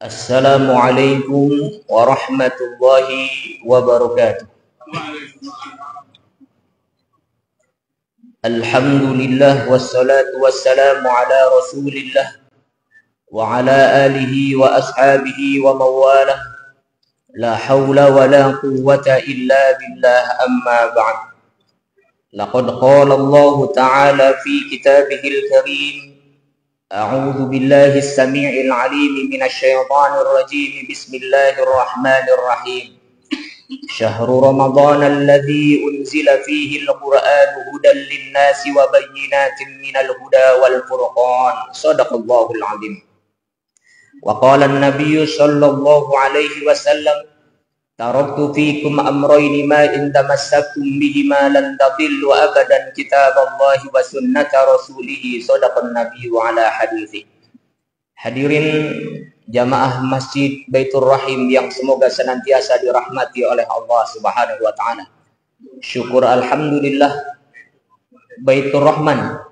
Assalamualaikum warahmatullahi wabarakatuh. Alhamdulillah wassalatu wassalamu ala rasulillah wa ala alihi wa ashabihi wa mawalah. La hawla wa la quwwata illa billah, amma ba'd. Laqad qala Allah ta'ala fi kitabihil karim: أعوذ بالله السميع العليم من الشيطان الرجيم بسم الله الرحمن الرحيم شهر رمضان الذي أنزل فيه القرآن هدى للناس وبينات من الهدى والفرقان صدق الله العظيم. وقال النبي صلى الله عليه وسلم: تركت فيكم أمرين ما إن تمسكتم بهما لن تضلوا أبدا كتاب الله وسنة رسوله صدق النبي على حديثه. Hadirin jamaah Masjid Baitur Rahim yang semoga senantiasa dirahmati oleh Allah Subhanahu wa taala. Syukur alhamdulillah Baitur Rahman.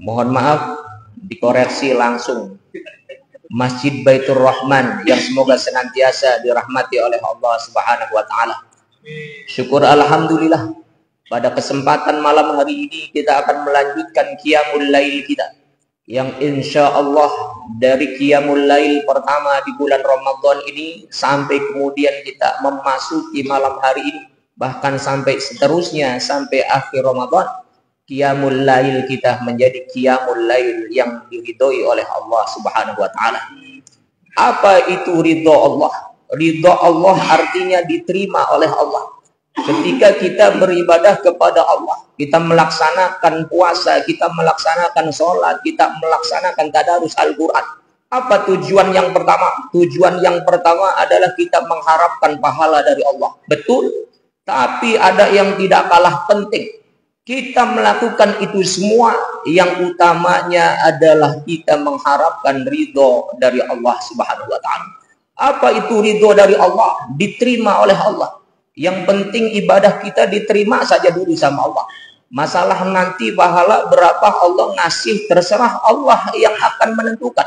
Mohon maaf dikoreksi langsung. Masjid Baitur Rahman yang semoga senantiasa dirahmati oleh Allah Subhanahu wa taala. Syukur alhamdulillah pada kesempatan malam hari ini kita akan melanjutkan Qiyamul Lail kita, yang insya Allah dari Qiyamul Lail pertama di bulan Ramadan ini sampai kemudian kita memasuki malam hari ini, bahkan sampai seterusnya sampai akhir Ramadan, Qiyamul Lail kita menjadi Qiyamul Lail yang diridhoi oleh Allah Subhanahu wa taala. Apa itu ridho Allah? Ridho Allah artinya diterima oleh Allah. Ketika kita beribadah kepada Allah, kita melaksanakan puasa, kita melaksanakan sholat, kita melaksanakan tadarus Al-Quran. Apa tujuan yang pertama? Tujuan yang pertama adalah kita mengharapkan pahala dari Allah. Betul, tapi ada yang tidak kalah penting. Kita melakukan itu semua, yang utamanya adalah kita mengharapkan ridho dari Allah Subhanahu wa taala. Apa itu ridho dari Allah? Diterima oleh Allah. Yang penting ibadah kita diterima saja dulu sama Allah. Masalah nanti pahala berapa Allah ngasih, terserah Allah yang akan menentukan.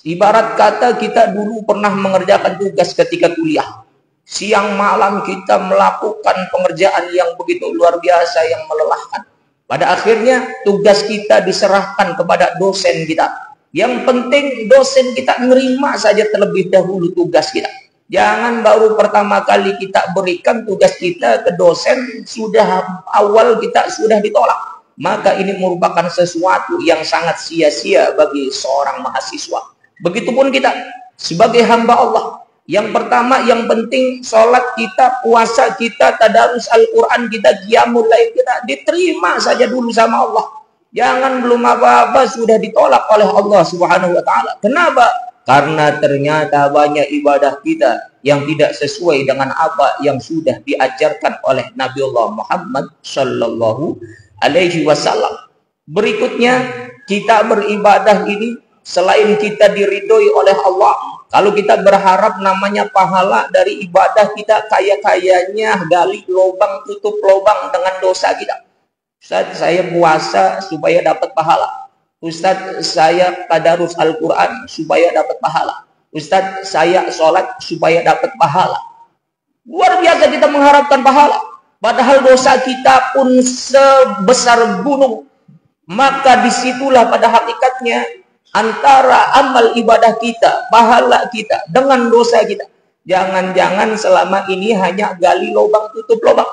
Ibarat kata kita dulu pernah mengerjakan tugas ketika kuliah. Siang malam kita melakukan pengerjaan yang begitu luar biasa, yang melelahkan. Pada akhirnya tugas kita diserahkan kepada dosen kita. Yang penting dosen kita menerima saja terlebih dahulu tugas kita. Jangan baru pertama kali kita berikan tugas kita ke dosen, sudah awal kita sudah ditolak. Maka ini merupakan sesuatu yang sangat sia-sia bagi seorang mahasiswa. Begitupun kita sebagai hamba Allah. Yang pertama, yang penting sholat kita, puasa kita, tadarus Al-Quran kita, Qiyamul Lail kita diterima saja dulu sama Allah. Jangan belum apa-apa sudah ditolak oleh Allah Subhanahu wa taala. Kenapa? Karena ternyata banyak ibadah kita yang tidak sesuai dengan apa yang sudah diajarkan oleh Nabi Allah Muhammad sallallahu alaihi wasallam. Berikutnya, kita beribadah ini selain kita diridhoi oleh Allah, kalau kita berharap namanya pahala dari ibadah kita, kaya-kayanya gali lubang, tutup lubang dengan dosa kita. Ustaz, saya puasa supaya dapat pahala. Ustaz, saya tadarus Al-Quran supaya dapat pahala. Ustaz, saya sholat supaya dapat pahala. Luar biasa kita mengharapkan pahala. Padahal dosa kita pun sebesar gunung. Maka disitulah pada hakikatnya antara amal ibadah kita, pahala kita dengan dosa kita. Jangan-jangan selama ini hanya gali lubang, tutup lubang.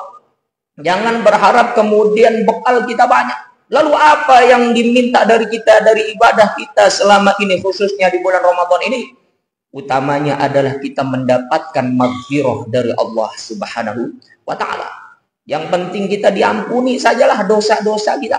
Jangan berharap kemudian bekal kita banyak. Lalu apa yang diminta dari kita, dari ibadah kita selama ini, khususnya di bulan Ramadan ini? Utamanya adalah kita mendapatkan maghfirah dari Allah Subhanahu wa ta'ala. Yang penting kita diampuni sajalah dosa-dosa kita.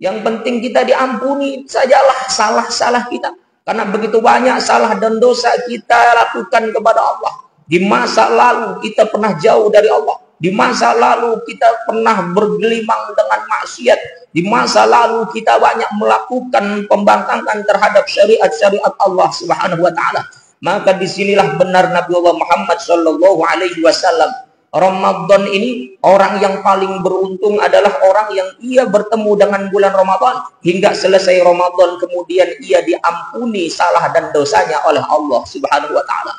Yang penting kita diampuni sajalah salah-salah kita. Karena begitu banyak salah dan dosa kita lakukan kepada Allah. Di masa lalu kita pernah jauh dari Allah. Di masa lalu kita pernah bergelimang dengan maksiat. Di masa lalu kita banyak melakukan pembangkangan terhadap syariat-syariat Allah Subhanahu wa taala. Maka disinilah benar Nabi Allah Muhammad sallallahu alaihi wasallam Ramadan ini orang yang paling beruntung adalah orang yang ia bertemu dengan bulan Ramadan hingga selesai Ramadan, kemudian ia diampuni salah dan dosanya oleh Allah Subhanahu wa taala.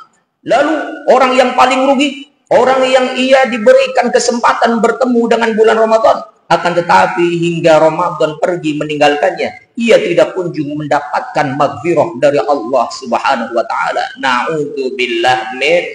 Lalu orang yang paling rugi, orang yang ia diberikan kesempatan bertemu dengan bulan Ramadan, akan tetapi hingga Ramadan pergi meninggalkannya, ia tidak kunjung mendapatkan maghfirah dari Allah Subhanahu wa taala. Na'udzubillah min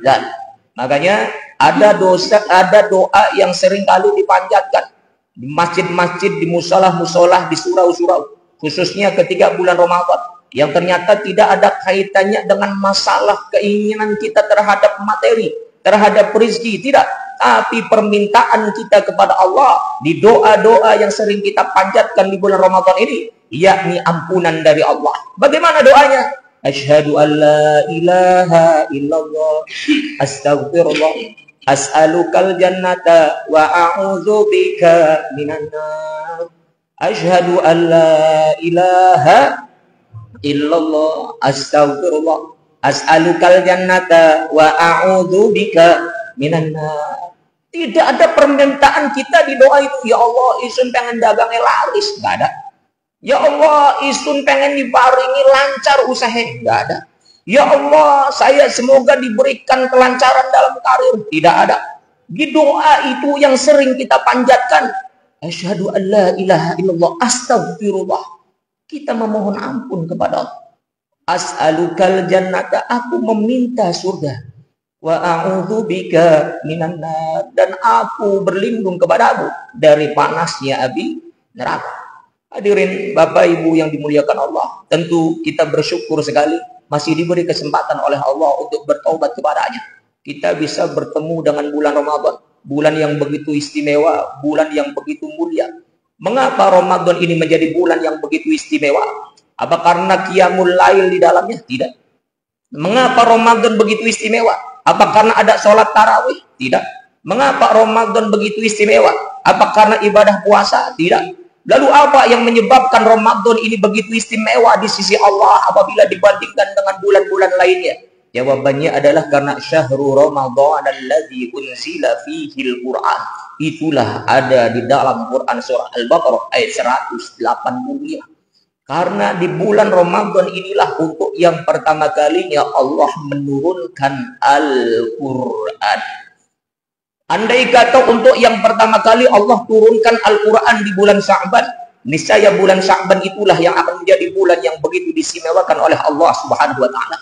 dzalik. Makanya ada doa yang sering kali dipanjatkan di masjid-masjid, di musolah-musolah, di surau-surau, khususnya ketika bulan Ramadan, yang ternyata tidak ada kaitannya dengan masalah keinginan kita terhadap materi, terhadap rezeki, tidak. Tapi permintaan kita kepada Allah di doa-doa yang sering kita panjatkan di bulan Ramadan ini, yakni ampunan dari Allah. Bagaimana doanya? Asyhadu an la ilaha illallah, astaghfirullah, as'alukal jannata wa a'udzubika minan nar. Asyhadu an la ilaha illallah, astaghfirullah, as'alukal jannata wa a'udzubika minan nar. Tidak ada permintaan kita di doa itu, ya Allah, isun pengen dagangnya laris, enggak ada. Ya Allah, isun pengen diparingi lancar usahanya, enggak ada. Ya Allah, saya semoga diberikan kelancaran dalam karir, tidak ada. Di doa itu yang sering kita panjatkan, asyhadu an la ilaha illallah, astaghfirullah, kita memohon ampun kepada Allah. As'alukal jannata, aku meminta surga. Wa a'udzubika minan nar, dan aku berlindung kepadamu dari panasnya api neraka. Hadirin Bapak Ibu yang dimuliakan Allah, tentu kita bersyukur sekali masih diberi kesempatan oleh Allah untuk bertaubat kepadanya. Kita bisa bertemu dengan bulan Ramadan, bulan yang begitu istimewa, bulan yang begitu mulia. Mengapa Ramadan ini menjadi bulan yang begitu istimewa? Apa karena qiyamul lail di dalamnya? Tidak. Mengapa Ramadan begitu istimewa? Apa karena ada sholat tarawih? Tidak. Mengapa Ramadan begitu istimewa? Apa karena ibadah puasa? Tidak. Lalu apa yang menyebabkan Ramadan ini begitu istimewa di sisi Allah apabila dibandingkan dengan bulan-bulan lainnya? Jawabannya adalah karena syahrul Ramadan alladzi unzila fihil Qur'an. Itulah ada di dalam Quran surah Al-Baqarah ayat 185. Karena di bulan Ramadan inilah untuk yang pertama kalinya Allah menurunkan Al-Quran. Andai kata untuk yang pertama kali Allah turunkan Al-Quran di bulan Sya'ban, niscaya bulan Sya'ban itulah yang akan menjadi bulan yang begitu diistimewakan oleh Allah Subhanahu wa taala.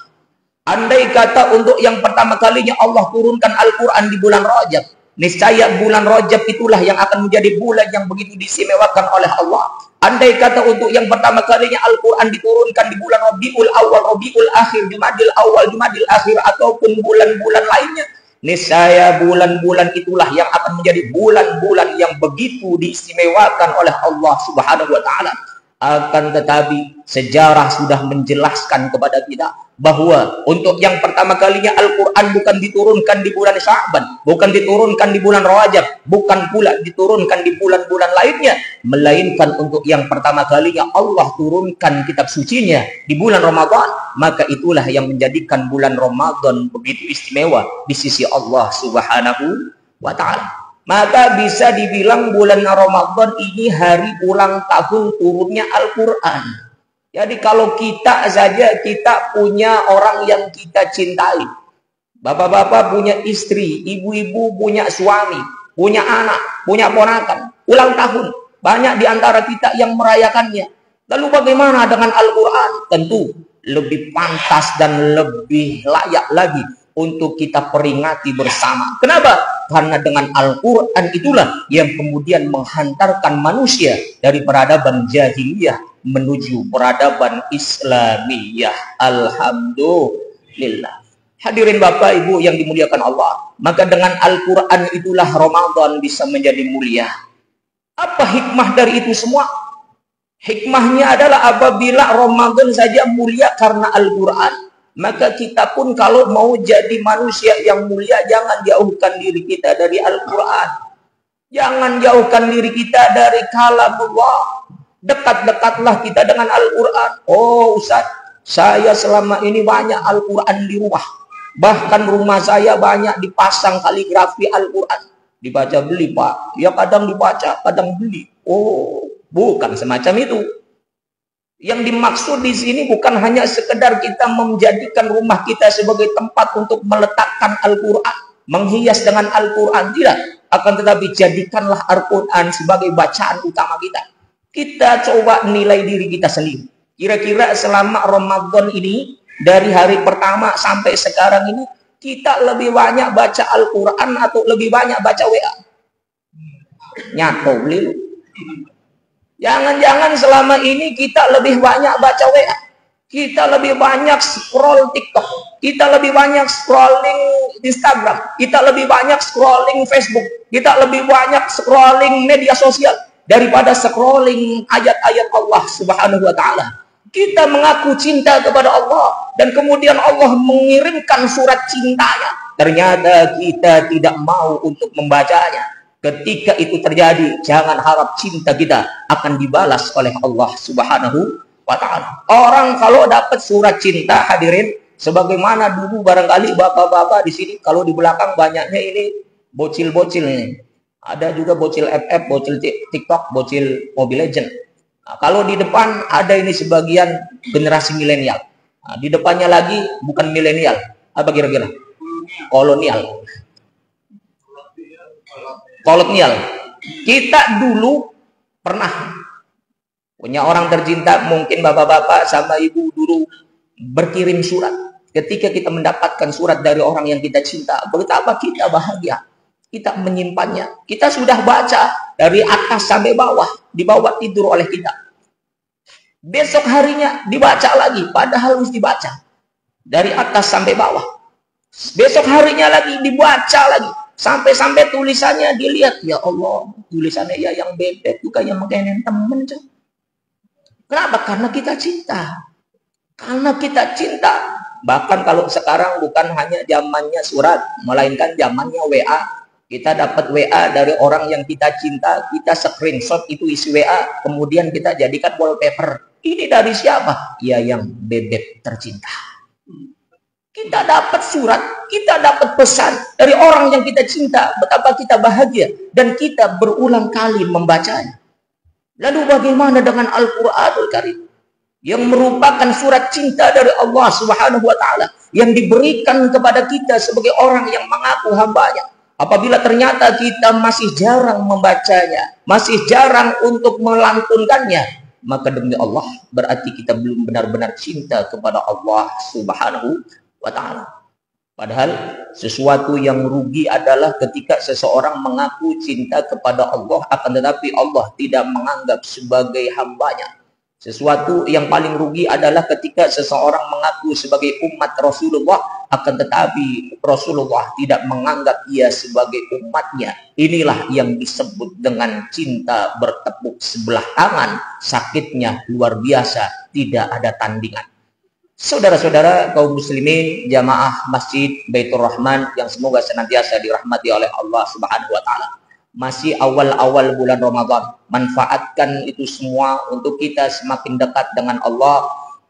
Andai kata untuk yang pertama kalinya Allah turunkan Al-Quran di bulan Rajab, niscaya bulan Rajab itulah yang akan menjadi bulan yang begitu diistimewakan oleh Allah. Andai kata untuk yang pertama kalinya Al-Quran diturunkan di bulan Rabiul Awal, Rabiul Akhir, Jumadil Awal, Jumadil Akhir, ataupun bulan-bulan lainnya, niscaya bulan-bulan itulah yang akan menjadi bulan-bulan yang begitu diistimewakan oleh Allah Subhanahu wa taala. Akan tetapi sejarah sudah menjelaskan kepada kita bahwa untuk yang pertama kalinya Al-Quran bukan diturunkan di bulan Sya'ban, bukan diturunkan di bulan Rajab, bukan pula diturunkan di bulan-bulan lainnya, melainkan untuk yang pertama kalinya Allah turunkan kitab sucinya di bulan Ramadan. Maka itulah yang menjadikan bulan Ramadan begitu istimewa di sisi Allah Subhanahu wa ta'ala. Maka bisa dibilang bulan Ramadan ini hari ulang tahun turunnya Al-Quran. Jadi kalau kita saja, kita punya orang yang kita cintai. Bapak-bapak punya istri, ibu-ibu punya suami, punya anak, punya ponakan. Ulang tahun, banyak di antara kita yang merayakannya. Lalu bagaimana dengan Al-Quran? Tentu lebih pantas dan lebih layak lagi untuk kita peringati bersama. Kenapa? Karena dengan Al-Quran itulah yang kemudian menghantarkan manusia dari peradaban jahiliyah menuju peradaban Islamiyah. Alhamdulillah. Hadirin Bapak Ibu yang dimuliakan Allah, maka dengan Al-Quran itulah Ramadan bisa menjadi mulia. Apa hikmah dari itu semua? Hikmahnya adalah apabila Ramadan saja mulia karena Al-Quran, maka kita pun kalau mau jadi manusia yang mulia, jangan jauhkan diri kita dari Al-Quran. Jangan jauhkan diri kita dari kalamullah. Dekat-dekatlah kita dengan Al-Quran. Oh Ustaz, saya selama ini banyak Al-Quran di rumah. Bahkan rumah saya banyak dipasang kaligrafi Al-Quran. Dibaca beli, Pak. Ya kadang dibaca, kadang beli. Oh, bukan semacam itu. Yang dimaksud di sini bukan hanya sekedar kita menjadikan rumah kita sebagai tempat untuk meletakkan Al-Quran, menghias dengan Al-Quran, tidak. Akan tetapi jadikanlah Al-Quran sebagai bacaan utama kita. Kita coba nilai diri kita sendiri. Kira-kira selama Ramadan ini, dari hari pertama sampai sekarang ini, kita lebih banyak baca Al-Quran atau lebih banyak baca WA? Nyato beli. Jangan-jangan selama ini kita lebih banyak baca WA, kita lebih banyak scroll TikTok, kita lebih banyak scrolling Instagram, kita lebih banyak scrolling Facebook, kita lebih banyak scrolling media sosial daripada scrolling ayat-ayat Allah Subhanahu wa Ta'ala. Kita mengaku cinta kepada Allah dan kemudian Allah mengirimkan surat cintanya. Ternyata kita tidak mau untuk membacanya. Ketika itu terjadi, jangan harap cinta kita akan dibalas oleh Allah Subhanahu wa Ta'ala. Orang kalau dapat surat cinta, hadirin, sebagaimana dulu barangkali bapak-bapak di sini, kalau di belakang banyaknya ini bocil-bocil ini. Ada juga bocil FF, bocil TikTok, bocil Mobile Legend. Nah, kalau di depan ada ini sebagian generasi milenial. Nah, di depannya lagi bukan milenial, apa kira-kira? Kolonial. Kolonial. Kita dulu pernah punya orang tercinta, mungkin bapak-bapak sama ibu dulu berkirim surat. Ketika kita mendapatkan surat dari orang yang kita cinta, betapa kita bahagia. Kita menyimpannya. Kita sudah baca dari atas sampai bawah, dibawa tidur oleh kita. Besok harinya dibaca lagi, padahal harus dibaca dari atas sampai bawah. Besok harinya lagi dibaca lagi. Sampai-sampai tulisannya dilihat, ya Allah, tulisannya ya yang bebek juga yang mengkenen temen. Kenapa? Karena kita cinta. Karena kita cinta. Bahkan kalau sekarang bukan hanya zamannya surat, melainkan zamannya WA. Kita dapat WA dari orang yang kita cinta, kita screenshot itu isi WA, kemudian kita jadikan wallpaper. Ini dari siapa? Ya yang bebek tercinta. Kita dapat surat, kita dapat pesan dari orang yang kita cinta, betapa kita bahagia, dan kita berulang kali membacanya. Lalu bagaimana dengan Al-Quranul Karim yang merupakan surat cinta dari Allah Subhanahu wa Ta'ala yang diberikan kepada kita sebagai orang yang mengaku hambanya? Apabila ternyata kita masih jarang membacanya, masih jarang untuk melantunkannya, maka demi Allah berarti kita belum benar-benar cinta kepada Allah Subhanahu wa Ta'ala. Padahal sesuatu yang rugi adalah ketika seseorang mengaku cinta kepada Allah, akan tetapi Allah tidak menganggap sebagai hambanya. Sesuatu yang paling rugi adalah ketika seseorang mengaku sebagai umat Rasulullah, akan tetapi Rasulullah tidak menganggap ia sebagai umatnya. Inilah yang disebut dengan cinta bertepuk sebelah tangan. Sakitnya luar biasa, tidak ada tandingan. Saudara-saudara kaum muslimin jamaah Masjid Baitur Rahman yang semoga senantiasa dirahmati oleh Allah Subhanahu wa Ta'ala. Masih awal-awal bulan Ramadan, manfaatkan itu semua untuk kita semakin dekat dengan Allah.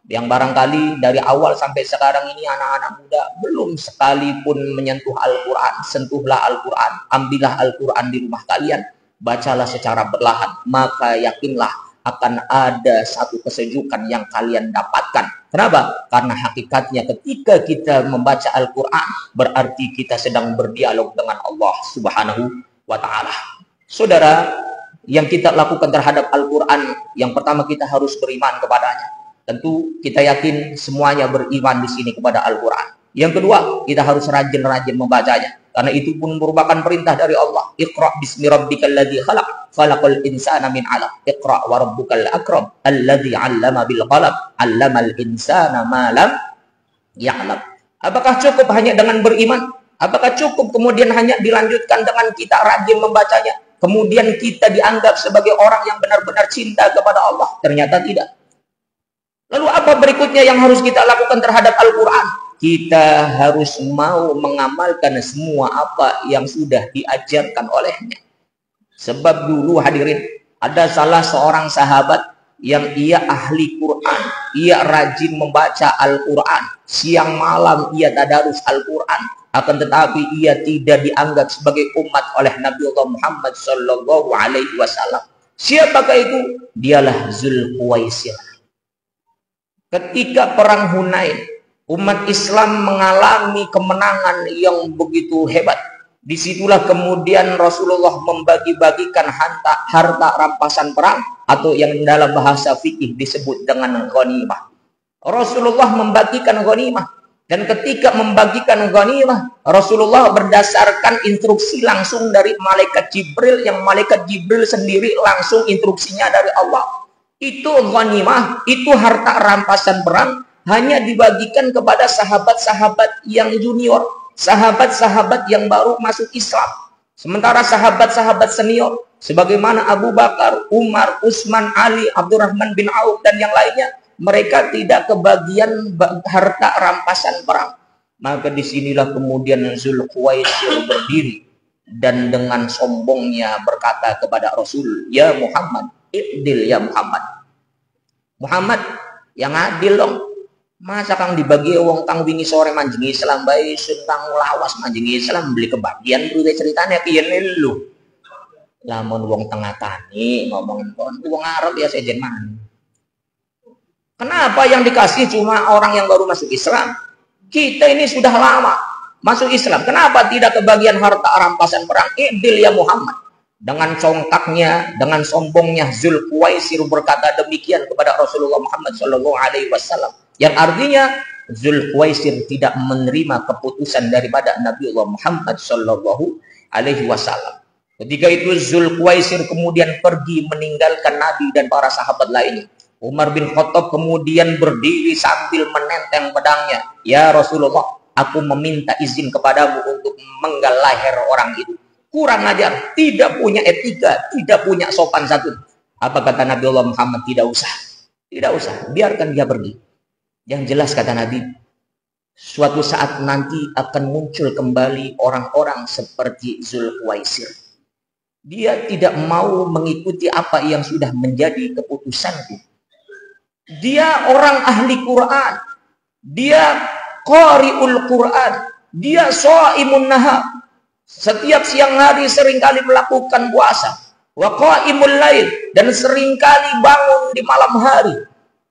Yang barangkali dari awal sampai sekarang ini anak-anak muda belum sekalipun menyentuh Al-Quran. Sentuhlah Al-Quran, ambillah Al-Quran di rumah kalian, bacalah secara perlahan, maka yakinlah akan ada satu kesejukan yang kalian dapatkan. Kenapa? Karena hakikatnya ketika kita membaca Al-Quran, berarti kita sedang berdialog dengan Allah Subhanahu wa Ta'ala. Saudara, yang kita lakukan terhadap Al-Quran, yang pertama kita harus beriman kepadanya. Tentu kita yakin semuanya beriman di sini kepada Al-Quran. Yang kedua, kita harus rajin-rajin membacanya. Karena itu pun merupakan perintah dari Allah. Iqra' bismi rabbikal ladzi khalaq, khalaqal insana min 'alaq. Iqra' wa rabbukal akram, alladzi 'allama bil qalam, 'allamal insana ma lam ya'lam. Apakah cukup hanya dengan beriman? Apakah cukup kemudian hanya dilanjutkan dengan kita rajin membacanya? Kemudian kita dianggap sebagai orang yang benar-benar cinta kepada Allah? Ternyata tidak. Lalu apa berikutnya yang harus kita lakukan terhadap Al-Quran? Kita harus mau mengamalkan semua apa yang sudah diajarkan olehnya. Sebab dulu hadirin, ada salah seorang sahabat yang ia ahli Quran, ia rajin membaca Al-Quran, siang malam ia tadarus Al-Quran, akan tetapi ia tidak dianggap sebagai umat oleh Nabi Allah Muhammad Sallallahu Alaihi Wasallam. Siapakah itu? Dialah Zulkhuwaisir. Ketika perang Hunain, umat Islam mengalami kemenangan yang begitu hebat. Disitulah kemudian Rasulullah membagi-bagikan harta rampasan perang, atau yang dalam bahasa fikih disebut dengan ghanimah. Rasulullah membagikan ghanimah, dan ketika membagikan ghanimah, Rasulullah berdasarkan instruksi langsung dari malaikat Jibril, yang malaikat Jibril sendiri langsung instruksinya dari Allah. Itu ghanimah, itu harta rampasan perang, hanya dibagikan kepada sahabat-sahabat yang junior, sahabat-sahabat yang baru masuk Islam. Sementara sahabat-sahabat senior sebagaimana Abu Bakar, Umar, Utsman, Ali, Abdurrahman bin Auf dan yang lainnya, mereka tidak kebagian harta rampasan perang. Maka disinilah kemudian Zulkhuwaisir berdiri dan dengan sombongnya berkata kepada Rasul, "Ya Muhammad, i'dil ya Muhammad. Muhammad, yang adil dong. Masa kang dibagi wong kang wingi sore manjing Islam bae sentang lawas manjing Islam beli kebagian kuwi ceritane piye lu. Lamun wong tengah tani ngomongin kon wong Arab ya sejen man. Kenapa yang dikasih cuma orang yang baru masuk Islam? Kita ini sudah lama masuk Islam. Kenapa tidak kebagian harta rampasan perang? Idil ya Muhammad. Dengan congkaknya, dengan sombongnya Zulkhuwaisir berkata demikian kepada Rasulullah Muhammad Shallallahu Alaihi Wasallam. Yang artinya Zulkhuwaisir tidak menerima keputusan daripada Nabi Allah Muhammad Sallallahu Alaihi Wasallam. Ketika itu Zulkhuwaisir kemudian pergi meninggalkan Nabi dan para sahabat lainnya. Umar bin Khattab kemudian berdiri sambil menenteng pedangnya. Ya Rasulullah, aku meminta izin kepadamu untuk menggal leher orang itu. Kurang ajar, tidak punya etika, tidak punya sopan santun. Apa kata Nabi Allah Muhammad? Tidak usah, tidak usah, biarkan dia pergi. Yang jelas kata Nabi, suatu saat nanti akan muncul kembali orang-orang seperti Zulkhuwaisir. Dia tidak mau mengikuti apa yang sudah menjadi keputusanku. Dia orang ahli Quran. Dia qari'ul Quran. Dia shaimun nahar. Setiap siang hari seringkali melakukan puasa. Wa qaimul lail. Dan seringkali bangun di malam hari.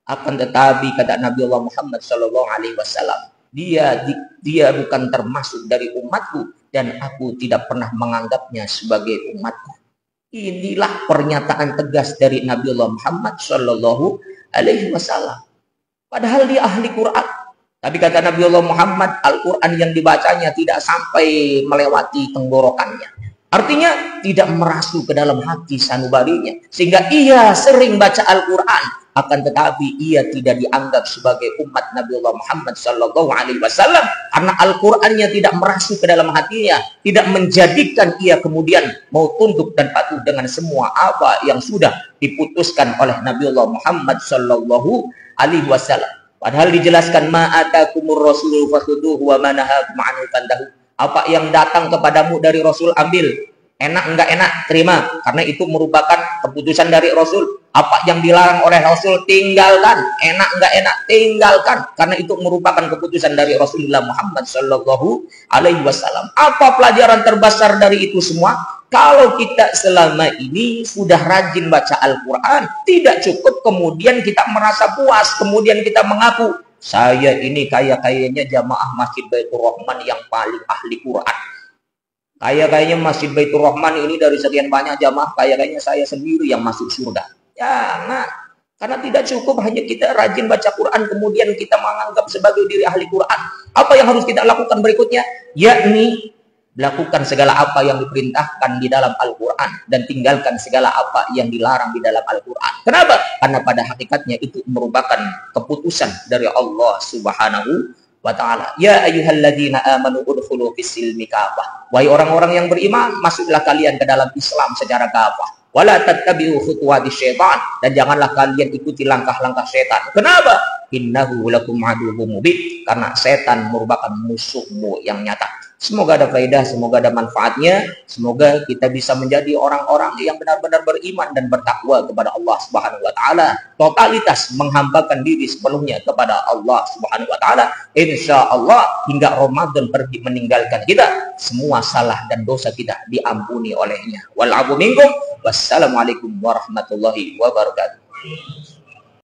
Akan tetapi kata Nabi Allah Muhammad Sallallahu Alaihi Wasallam, dia bukan termasuk dari umatku dan aku tidak pernah menganggapnya sebagai umatku. Inilah pernyataan tegas dari Nabi Allah Muhammad Sallallahu Alaihi Wasallam. Padahal dia ahli Quran. Tapi kata Nabi Allah Muhammad, Al-Quran yang dibacanya tidak sampai melewati tenggorokannya. Artinya tidak merasuk ke dalam hati sanubarinya. Sehingga ia sering baca Al-Quran, akan tetapi ia tidak dianggap sebagai umat Nabi Allah Muhammad Sallallahu Alaihi Wasallam karena Al-Qurannya tidak merasuk ke dalam hatinya, tidak menjadikan ia kemudian mau tunduk dan patuh dengan semua apa yang sudah diputuskan oleh Nabi Allah Muhammad Sallallahu Alaihi Wasallam. Padahal dijelaskan ma'atakumur rasul fakhuduhu wa manahakum anhu fantahu. Apa yang datang kepadamu dari Rasul ambil. Enak enggak enak terima, karena itu merupakan keputusan dari Rasul. Apa yang dilarang oleh Rasul tinggalkan. Enak enggak enak tinggalkan, karena itu merupakan keputusan dari Rasulullah Muhammad Sallallahu Alaihi Wasallam. Apa pelajaran terbesar dari itu semua? Kalau kita selama ini sudah rajin baca Al-Quran, tidak cukup kemudian kita merasa puas, kemudian kita mengaku, saya ini kayaknya jamaah Masjid Baitur Rahman yang paling ahli Quran. Kayaknya Masjid Baitur Rahman ini dari sekian banyak jamaah, kayaknya saya sendiri yang masuk surga. Jangan. Karena tidak cukup hanya kita rajin baca Quran, kemudian kita menganggap sebagai diri ahli Quran. Apa yang harus kita lakukan berikutnya? Yakni lakukan segala apa yang diperintahkan di dalam Al-Quran dan tinggalkan segala apa yang dilarang di dalam Al-Quran. Kenapa? Karena pada hakikatnya itu merupakan keputusan dari Allah Subhanahu wa ta'ala. Ya ayyuhalladzina amanu udkhulu fis-silmi kafah. Wahai orang-orang yang beriman, masuklah kalian ke dalam Islam secara kafah. Wala tattabi'u khutuwatis syaitan, dan janganlah kalian ikuti langkah-langkah setan. Kenapa? Innahu lakum aduwwum mubin. Karena setan merupakan musuhmu yang nyata. Semoga ada faedah, semoga ada manfaatnya, semoga kita bisa menjadi orang-orang yang benar-benar beriman dan bertakwa kepada Allah Subhanahu wa taala. Totalitas menghambakan diri sepenuhnya kepada Allah Subhanahu wa taala. Insyaallah hingga Ramadan pergi meninggalkan kita, semua salah dan dosa kita diampuni olehnya. Wal afu minkum. Wassalamualaikum warahmatullahi wabarakatuh.